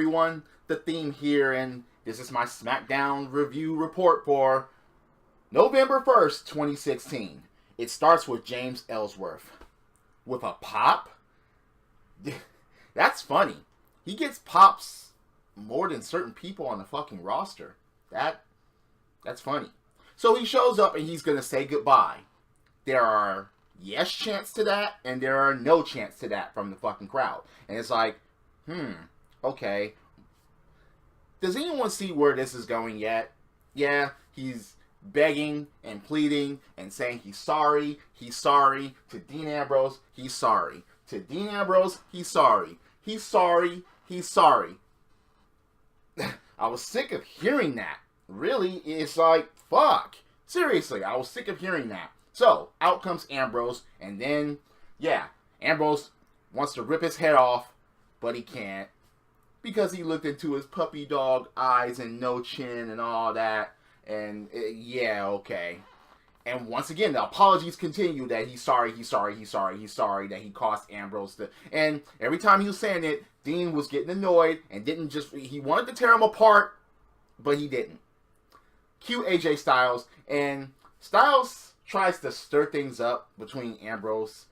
everyone the theme here, and this is my SmackDown review report for November 1st, 2016. It starts with James Ellsworth. With a pop? That's funny. He gets pops more than certain people on the fucking roster. That's funny. So he shows up and he's going to say goodbye. There are yes chants to that, and there are no chants to that from the fucking crowd. And it's like, okay. Does anyone see where this is going yet? Yeah, he's begging and pleading and saying he's sorry. He's sorry. To Dean Ambrose, he's sorry. To Dean Ambrose, he's sorry. He's sorry. He's sorry. I was sick of hearing that. Really, it's like, fuck. Seriously, I was sick of hearing that. So, out comes Ambrose, and then, yeah, Ambrose wants to rip his head off, but he can't, because he looked into his puppy dog eyes and no chin and all that, and yeah, okay. And once again, the apologies continue that he's sorry that he cost Ambrose the... And every time he was saying it, Dean was getting annoyed and didn't just... He wanted to tear him apart, but he didn't. Cue AJ Styles, and Styles tries to stir things up between Ambrose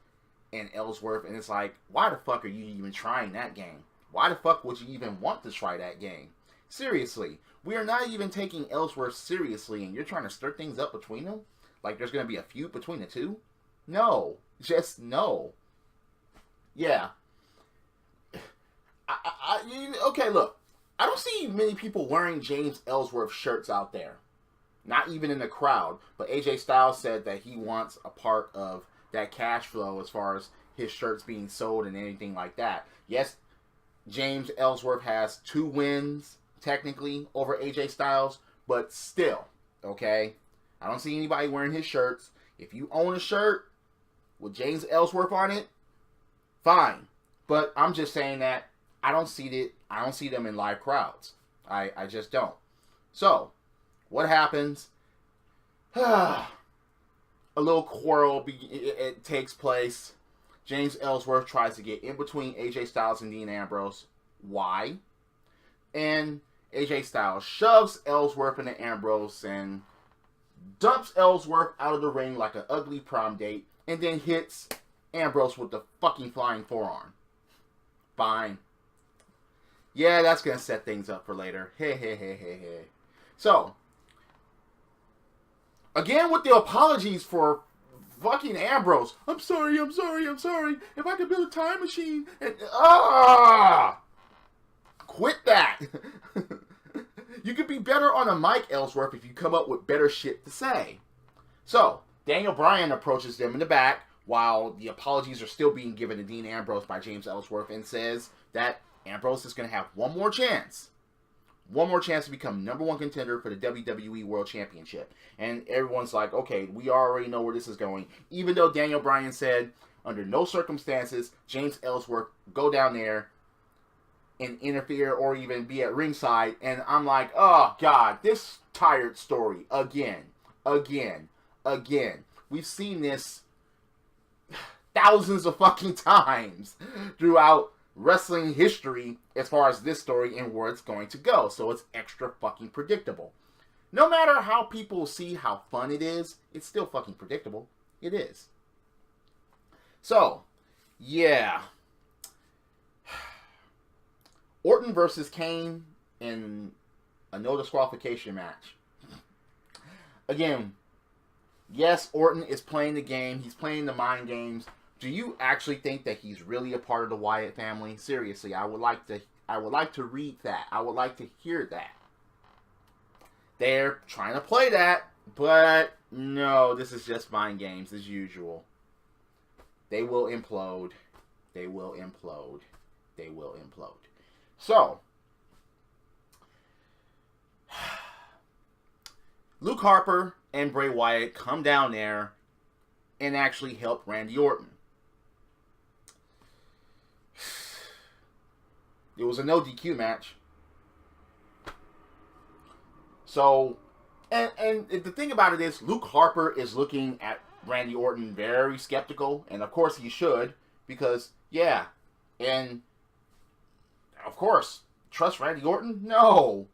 and Ellsworth, and it's like, why the fuck are you even trying that game? Why the fuck would you even want to try that game? Seriously, we are not even taking Ellsworth seriously, and you're trying to stir things up between them? Like there's going to be a feud between the two? No. Just no. Yeah. Okay, look. I don't see many people wearing James Ellsworth shirts out there. Not even in the crowd. But AJ Styles said that he wants a part of that cash flow as far as his shirts being sold and anything like that. Yes, James Ellsworth has 2 wins, technically, over AJ Styles. But still, okay? I don't see anybody wearing his shirts. If you own a shirt with James Ellsworth on it, fine. But I'm just saying that I don't see it. I don't see them in live crowds. I just don't. So, what happens? A little quarrel it takes place. James Ellsworth tries to get in between AJ Styles and Dean Ambrose. Why? And AJ Styles shoves Ellsworth into Ambrose and dumps Ellsworth out of the ring like an ugly prom date, and then hits Ambrose with the fucking flying forearm. Fine. Yeah, that's gonna set things up for later. Hey. So, again with the apologies for fucking Ambrose. I'm sorry. If I could build a time machine and quit that. You could be better on a mic, Ellsworth, if you come up with better shit to say. So, Daniel Bryan approaches them in the back while the apologies are still being given to Dean Ambrose by James Ellsworth, and says that Ambrose is going to have one more chance. One more chance to become #1 contender for the WWE World Championship. And everyone's like, okay, we already know where this is going. Even though Daniel Bryan said, under no circumstances, James Ellsworth go down there and interfere or even be at ringside. And I'm like, oh God, this tired story again. We've seen this thousands of fucking times throughout wrestling history as far as this story and where it's going to go. So it's extra fucking predictable. No matter how people see how fun it is, it's still fucking predictable. It is. So, yeah. Orton versus Kane in a no disqualification match. Again, yes, Orton is playing the game. He's playing the mind games. Do you actually think that he's really a part of the Wyatt family? Seriously, I would like to read that. I would like to hear that. They're trying to play that, but no, this is just mind games as usual. They will implode. So, Luke Harper and Bray Wyatt come down there and actually help Randy Orton. It was a no DQ match. So, and the thing about it is, Luke Harper is looking at Randy Orton very skeptical, and of course he should, because, yeah, and of course, trust Randy Orton? No.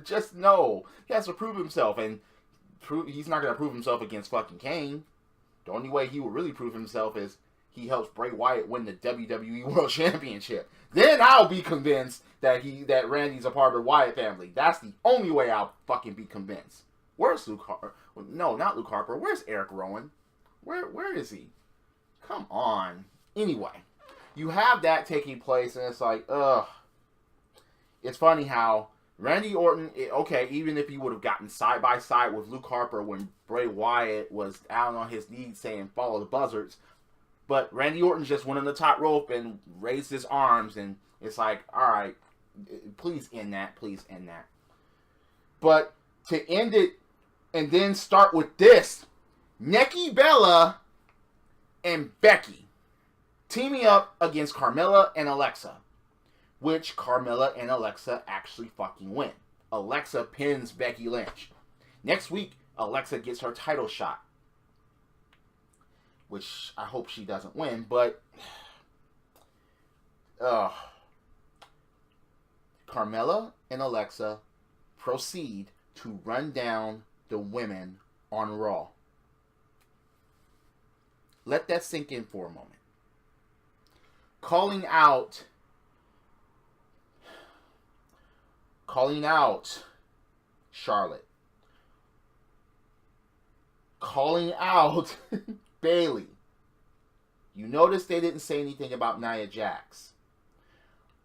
Just no. He has to prove himself, and he's not going to prove himself against fucking Kane. The only way he will really prove himself is he helps Bray Wyatt win the WWE World Championship. Then I'll be convinced that Randy's a part of the Wyatt family. That's the only way I'll fucking be convinced. Where's Luke Harper? No, not Luke Harper. Where's Eric Rowan? Where is he? Come on. Anyway, you have that taking place, and it's like, ugh. It's funny how Randy Orton, okay, even if he would have gotten side by side with Luke Harper when Bray Wyatt was down on his knees saying, follow the buzzards, but Randy Orton just went on the top rope and raised his arms, and it's like, alright, please end that, please end that. But to end it, and then start with this, Nikki Bella and Becky teaming up against Carmella and Alexa, which Carmella and Alexa actually fucking win. Alexa pins Becky Lynch. Next week, Alexa gets her title shot, which I hope she doesn't win, but Carmella and Alexa proceed to run down the women on Raw. Let that sink in for a moment. Calling out Charlotte. Calling out Bayley. You notice they didn't say anything about Nia Jax.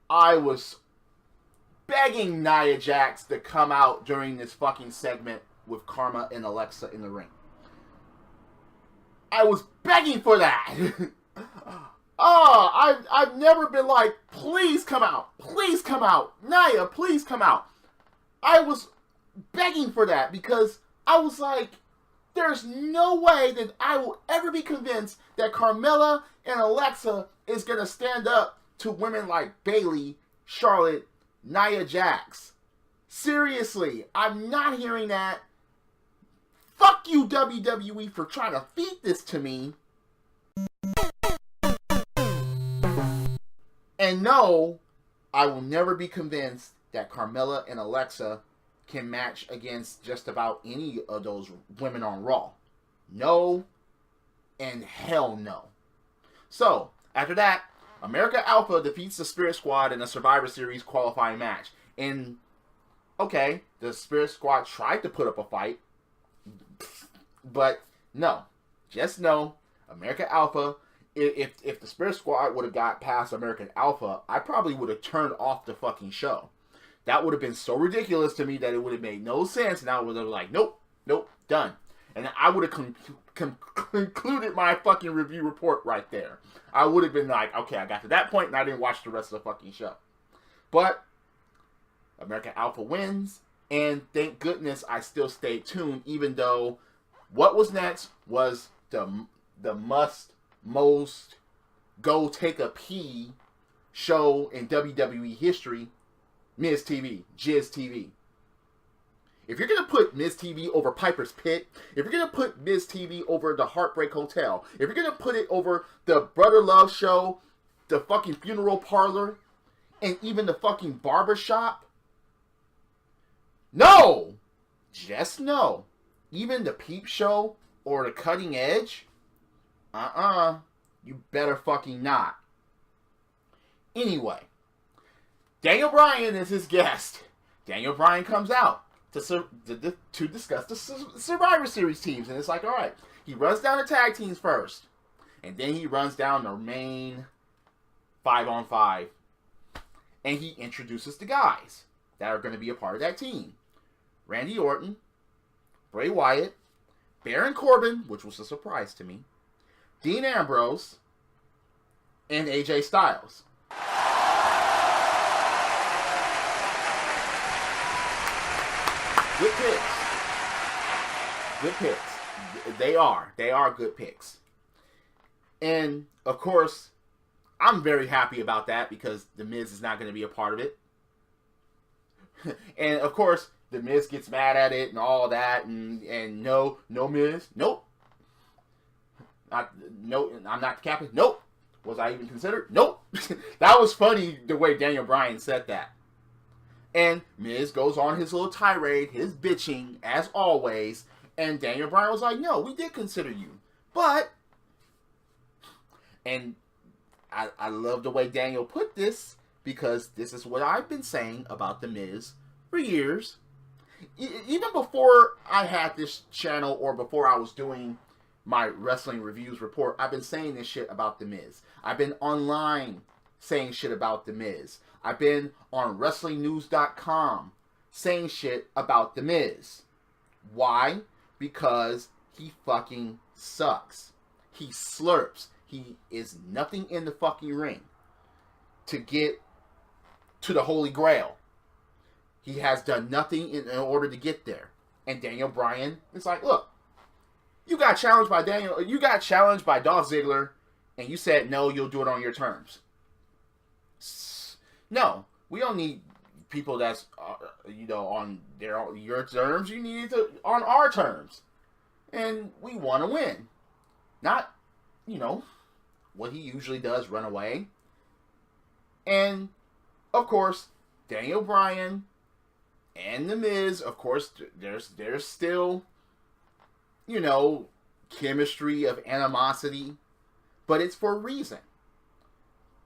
I was begging Nia Jax to come out during this fucking segment with Karma and Alexa in the ring. I was begging for that. I've never been like, please come out. Please come out. Nia, please come out. I was begging for that because I was like, there's no way that I will ever be convinced that Carmella and Alexa is going to stand up to women like Bayley, Charlotte, Nia Jax. Seriously, I'm not hearing that. Fuck you, WWE, for trying to feed this to me. And no, I will never be convinced that Carmella and Alexa can match against just about any of those women on Raw. No, and hell no. So, after that, America Alpha defeats the Spirit Squad in a Survivor Series qualifying match. And, okay, the Spirit Squad tried to put up a fight, but no. Just no. America Alpha, if the Spirit Squad would have got past American Alpha, I probably would have turned off the fucking show. That would have been so ridiculous to me that it would have made no sense, and I would have been like, nope, done. And I would have concluded my fucking review report right there. I would have been like, okay, I got to that point, and I didn't watch the rest of the fucking show. But American Alpha wins, and thank goodness I still stayed tuned, even though what was next was the most go take a pee show in WWE history, Miz TV, Jizz TV. If you're going to put Miz TV over Piper's Pit, if you're going to put Miz TV over the Heartbreak Hotel, if you're going to put it over the Brother Love Show, the fucking Funeral Parlor, and even the fucking Barbershop, no! Just no. Even the Peep Show or the Cutting Edge, you better fucking not. Anyway, Daniel Bryan is his guest. Daniel Bryan comes out to discuss the Survivor Series teams. And it's like, alright, he runs down the tag teams first. And then he runs down the main 5-on-5. And he introduces the guys that are going to be a part of that team. Randy Orton, Bray Wyatt, Baron Corbin, which was a surprise to me, Dean Ambrose, and AJ Styles. Good picks. Good picks. They are good picks. And, of course, I'm very happy about that because The Miz is not going to be a part of it. And, of course, The Miz gets mad at it and all that. And no Miz. Nope. No, I'm not the captain. Nope. Was I even considered? Nope. That was funny the way Daniel Bryan said that. And Miz goes on his little tirade, his bitching, as always. And Daniel Bryan was like, no, we did consider you. But, and I love the way Daniel put this, because this is what I've been saying about The Miz for years. Even before I had this channel, or before I was doing my wrestling reviews report, I've been saying this shit about The Miz. I've been online saying shit about The Miz. I've been on WrestlingNews.com saying shit about The Miz. Why? Because he fucking sucks. He slurps. He is nothing in the fucking ring to get to the Holy Grail. He has done nothing in order to get there. And Daniel Bryan is like, look, you got challenged by Dolph Ziggler, and you said, no, you'll do it on your terms. No, we don't need people that's, on your terms. You need it on our terms. And we want to win. Not, what he usually does, run away. And, of course, Daniel Bryan and The Miz, of course, there's still, chemistry of animosity. But it's for a reason.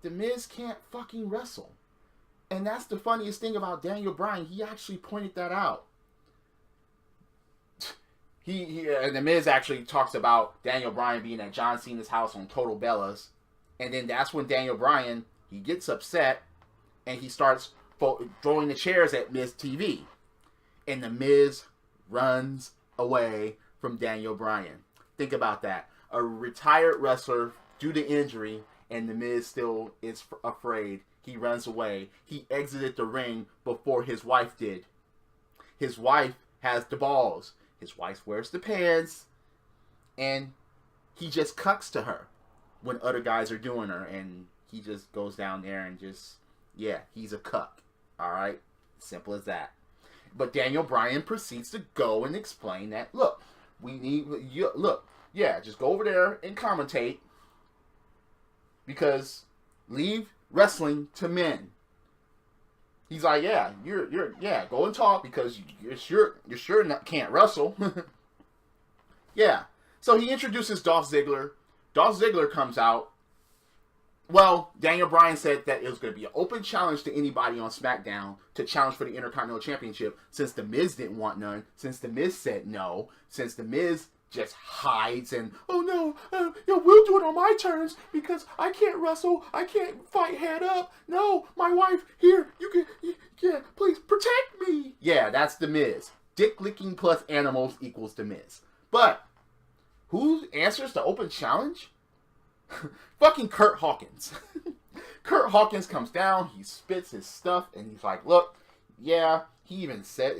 The Miz can't fucking wrestle. And that's the funniest thing about Daniel Bryan. He actually pointed that out. And The Miz actually talks about Daniel Bryan being at John Cena's house on Total Bellas. And then that's when Daniel Bryan, he gets upset and he starts throwing the chairs at Miz TV. And The Miz runs away from Daniel Bryan. Think about that. A retired wrestler due to injury, and The Miz still is afraid. He runs away. He exited the ring before his wife did. His wife has the balls. His wife wears the pants. And he just cucks to her when other guys are doing her. And he just goes down there and just, he's a cuck. Alright? Simple as that. But Daniel Bryan proceeds to go and explain that, look, just go over there and commentate. Because leave wrestling to men. He's like, go and talk because you're sure can't wrestle. Yeah. So he introduces Dolph Ziggler. Dolph Ziggler comes out. Well, Daniel Bryan said that it was going to be an open challenge to anybody on SmackDown to challenge for the Intercontinental Championship, since The Miz didn't want none, since The Miz said no, since The Miz just hides and, oh no, we'll do it on my terms because I can't wrestle, I can't fight head up. No, my wife, here, please protect me. Yeah, that's The Miz. Dick licking plus animals equals The Miz. But who answers the open challenge? Fucking Kurt Hawkins. Kurt Hawkins comes down, he spits his stuff, and he's like, look, he even said,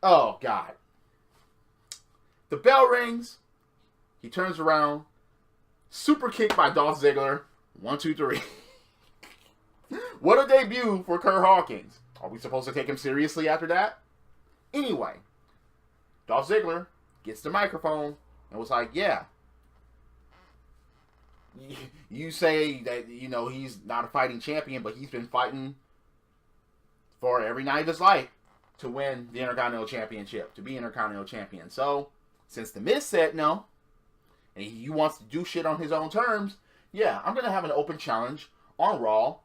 oh God. The bell rings. He turns around. Super kick by Dolph Ziggler. 1, 2, 3. What a debut for Kurt Hawkins. Are we supposed to take him seriously after that? Anyway, Dolph Ziggler gets the microphone and was like, you say that, he's not a fighting champion, but he's been fighting for every night of his life to win the Intercontinental Championship, to be Intercontinental Champion. So, since The Miz said no, and he wants to do shit on his own terms, I'm going to have an open challenge on Raw,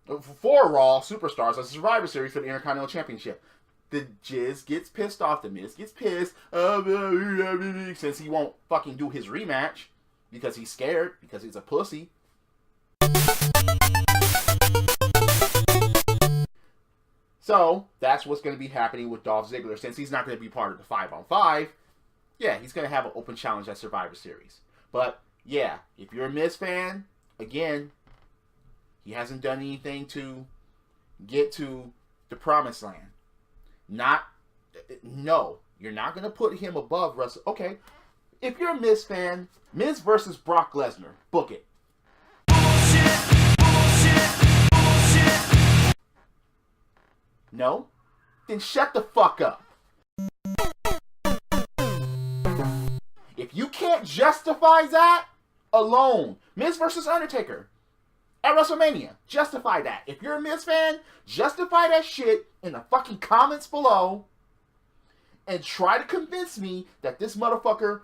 for Raw Superstars, a Survivor Series for the Intercontinental Championship. The Jizz gets pissed off. The Miz gets pissed, since he won't fucking do his rematch, because he's scared, because he's a pussy. So, that's what's going to be happening with Dolph Ziggler, since he's not going to be part of the 5-on-5. He's going to have an open challenge at Survivor Series. But, if you're a Miz fan, again, he hasn't done anything to get to the promised land. No, you're not going to put him above Russell. Okay, if you're a Miz fan, Miz versus Brock Lesnar, book it. No? Then shut the fuck up. If you can't justify that alone, Miz versus Undertaker. at WrestleMania. Justify that. If you're a Miz fan, justify that shit in the fucking comments below and try to convince me that this motherfucker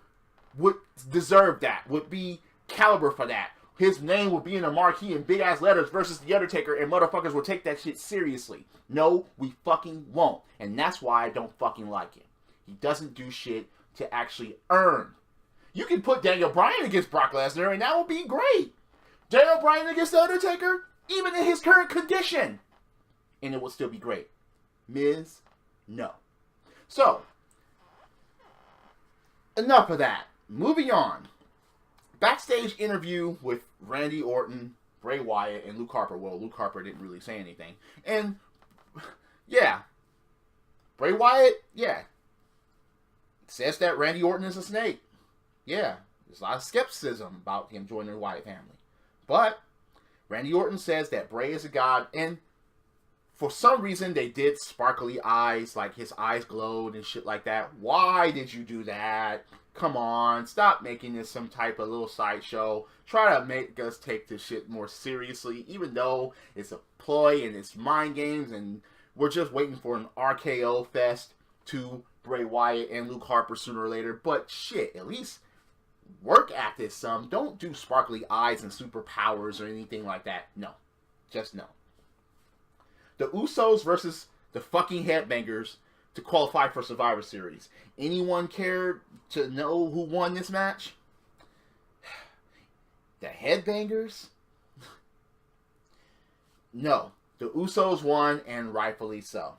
would deserve that, would be caliber for that. His name would be in a marquee in big ass letters versus The Undertaker, and motherfuckers will take that shit seriously. No, we fucking won't. And that's why I don't fucking like him. He doesn't do shit to actually earn. You can put Daniel Bryan against Brock Lesnar, and that would be great. Daniel Bryan against The Undertaker, even in his current condition, and it would still be great. Miz, no. So, enough of that. Moving on. Backstage interview with Randy Orton, Bray Wyatt, and Luke Harper. Well, Luke Harper didn't really say anything. And, yeah. Bray Wyatt, yeah. Says that Randy Orton is a snake. Yeah. There's a lot of skepticism about him joining the Wyatt family. But, Randy Orton says that Bray is a god, and for some reason they did sparkly eyes, like his eyes glowed and shit like that. Why did you do that? Come on, stop making this some type of little sideshow. Try to make us take this shit more seriously, even though it's a ploy and it's mind games, and we're just waiting for an RKO fest to Bray Wyatt and Luke Harper sooner or later. But shit, at least work at this some. Don't do sparkly eyes and superpowers or anything like that. No. Just no. The Usos versus the fucking Headbangers to qualify for Survivor Series. Anyone care to know who won this match? The Headbangers? No. The Usos won, and rightfully so.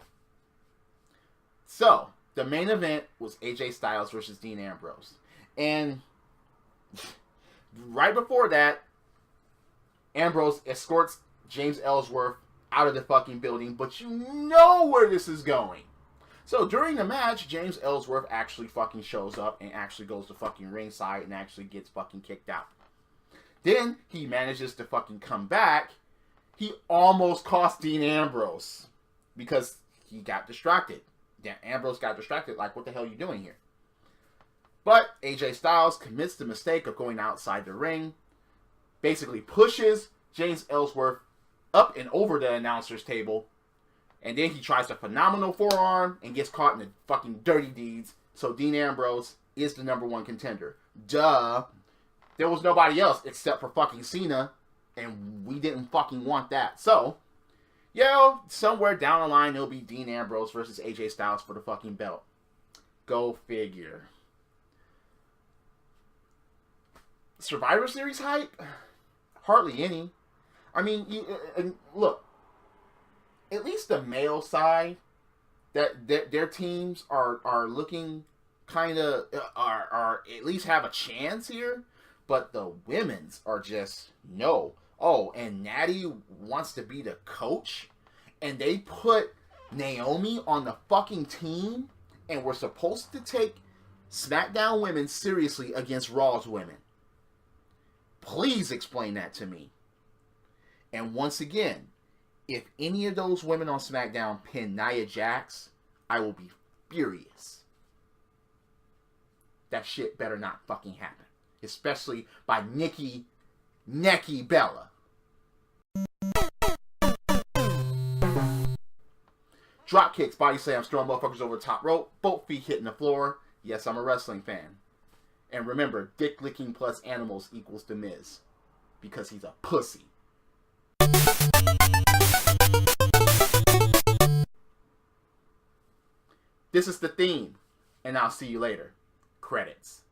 So, the main event was AJ Styles versus Dean Ambrose. And right before that, Ambrose escorts James Ellsworth out of the fucking building, but you know where this is going. So during the match, James Ellsworth actually fucking shows up and actually goes to fucking ringside and actually gets fucking kicked out. Then he manages to fucking come back. He almost cost Dean Ambrose because he got distracted. Ambrose got distracted, like, what the hell are you doing here? But AJ Styles commits the mistake of going outside the ring, basically pushes James Ellsworth up and over the announcer's table, and then he tries a phenomenal forearm and gets caught in the fucking dirty deeds. So Dean Ambrose is the #1 contender. Duh. There was nobody else except for fucking Cena, and we didn't fucking want that. So, somewhere down the line, it'll be Dean Ambrose versus AJ Styles for the fucking belt. Go figure. Survivor Series hype? Hardly any. I mean, look, at least the male side, that their teams are looking kind of, are at least have a chance here, but the women's are just, no. Oh, and Natty wants to be the coach, and they put Naomi on the fucking team, and we're supposed to take SmackDown women seriously against Raw's women. Please explain that to me. And once again, if any of those women on SmackDown pin Nia Jax, I will be furious. That shit better not fucking happen. Especially by Nikki Bella. Drop kicks, body slams, throwing motherfuckers over the top rope, both feet hitting the floor. Yes, I'm a wrestling fan. And remember, dick licking plus animals equals The Miz. Because he's a pussy. This is the theme, and I'll see you later. Credits.